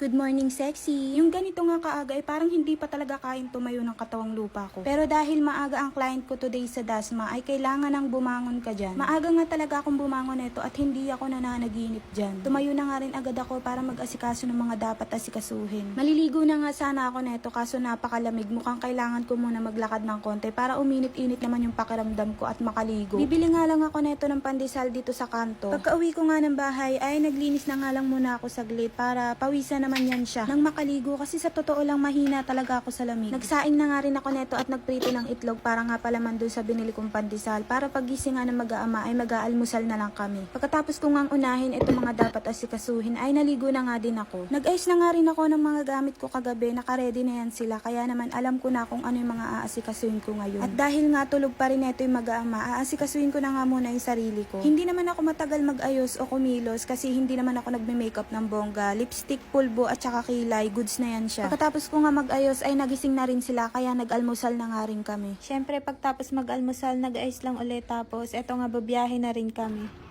Good morning, sexy. Yung ganito nga kaaga ay parang hindi pa talaga kain tumayo ng katawang lupa ko. Pero dahil maaga ang client ko today sa Dasma ay kailangan nang bumangon ka dyan. Maaga nga talaga akong bumangon nito at hindi ako nananaginip dyan. Tumayo na nga rin agad ako para mag-asikaso ng mga dapat asikasuhin. Maliligo na nga sana ako neto kaso napakalamig. Mukhang kailangan ko muna maglakad ng konti para uminit-init naman yung pakiramdam ko at makaligo. Bibili nga lang ako neto ng pandesal dito sa kanto. Pagka-uwi ko nga ng bahay ay naglinis na nga lang muna ako saglit para pawisan naman yan siya nang makaligo kasi sa totoo lang mahina talaga ako sa lamig. Nagsaing na nga rin ako neto at nagprito ng itlog para nga palaman dun sa binili kong pandesal para pagising nga ng mag-aama ay mag-aalmusal na lang kami. Pagkatapos ko ngang unahin itong mga dapat asikasuhin ay naligo na nga din ako. Nag-ayos na nga rin ako ng mga gamit ko kagabi, naka-ready na yan sila kaya naman alam ko na kung ano yung mga aasikasuhin ko ngayon. At dahil nga tulog pa rin ito yung mag-aama, aasikasuhin ko na nga muna yung sarili ko. Hindi naman ako matagal mag-ayos o kumilos kasi hindi naman ako nagme-makeup ng bongga, lipstick, pulbo at saka kilay, goods na yan siya. Pagkatapos ko nga mag-ayos ay nagising na rin sila kaya nag-almusal na nga rin kami. Syempre pagtapos mag-almusal nag-ayos lang ulit tapos eto nga babiyahe na rin kami.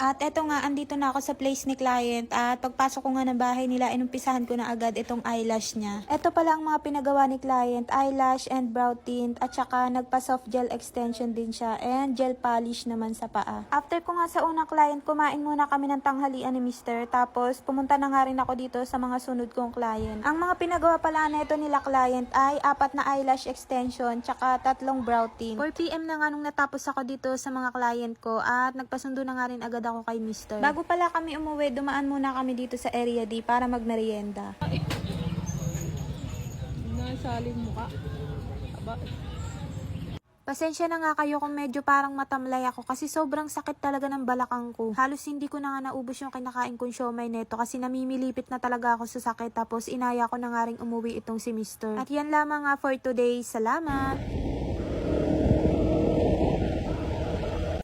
At eto nga, andito na ako sa place ni client at pagpasok ko nga ng bahay nila, inumpisahan ko na agad itong eyelash niya. Eto pala ang mga pinagawa ni client, eyelash and brow tint at saka nagpa-soft gel extension din siya and gel polish naman sa paa. After ko nga sa unang client, kumain muna kami ng tanghalian ni Mr. Tapos pumunta na nga rin ako dito sa mga sunod kong client. Ang mga pinagawa pala neto nila client ay 4 na eyelash extension tsaka 3 brow tint. 4 PM na nga nung natapos ako dito sa mga client ko at nagpasundo na nga rin agad ako kay Mr. Bago pala kami umuwi, dumaan muna kami dito sa Area D para magmerienda. Nasaling mukha. Aba. Pasensya na nga kayo kung medyo parang matamlay ako kasi sobrang sakit talaga ng balakang ko. Halos hindi ko na nga naubos yung kinakain kong siomay neto kasi namimilipit na talaga ako sa sakit tapos inaya ko na nga rin umuwi itong si Mr. At yan lamang nga for today. Salamat!